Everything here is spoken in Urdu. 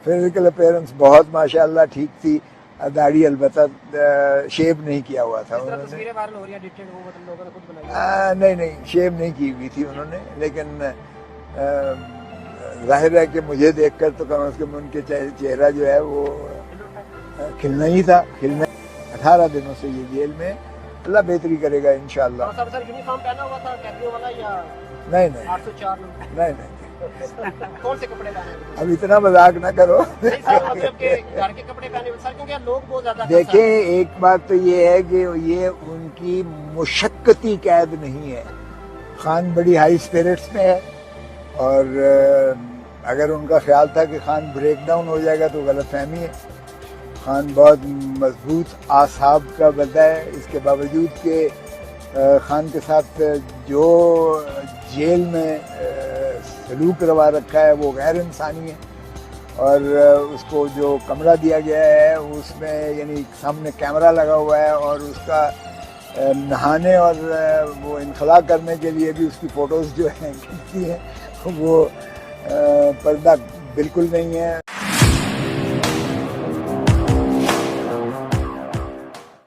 فزیکل اپیرنس بہت ماشاءاللہ ٹھیک تھی. داڑھی البتہ شیو نہیں کیا ہوا تھا انہوں نے. تصویریں وائرل ہو رہی ہیں ایڈیٹڈ وہ مطلب لوگوں نے خود بنائی. نہیں شیو نہیں کی ہوئی تھی انہوں نے, لیکن ظاہر ہے کہ مجھے دیکھ کر تو کم از کم ان کے چہرہ جو ہے وہ کھلنا ہی تھا. 18 دنوں سے یہ جیل میں, اللہ بہتری کرے گا انشاءاللہ. سر یونیفارم پہنا ہوا تھا قیدیوں والا یا نہیں 804 نہیں کون سے کپڑے پہنے ہوئے؟ اب اتنا مذاق نہ کرو. مطلب کہ گھر کے کپڑے پہنے ہوئے سر, کیونکہ لوگ بہت زیادہ دیکھیں ایک بات تو یہ ہے کہ یہ ان کی مشقتی قید نہیں ہے. خان بڑی ہائی اسپرٹس میں ہے, اور اگر ان کا خیال تھا کہ خان بریک ڈاؤن ہو جائے گا تو غلط فہمی ہے. خان بہت مضبوط اعصاب کا بندہ ہے, اس کے باوجود کہ خان کے ساتھ جو جیل میں سلوک روا رکھا ہے وہ غیر انسانی ہے. اور اس کو جو کمرہ دیا گیا ہے اس میں یعنی سامنے کیمرہ لگا ہوا ہے, اور اس کا نہانے اور وہ انخلاء کرنے کے لیے بھی اس کی فوٹوز جو ہیں کھینچتی ہیں, وہ پردہ بالکل نہیں ہے.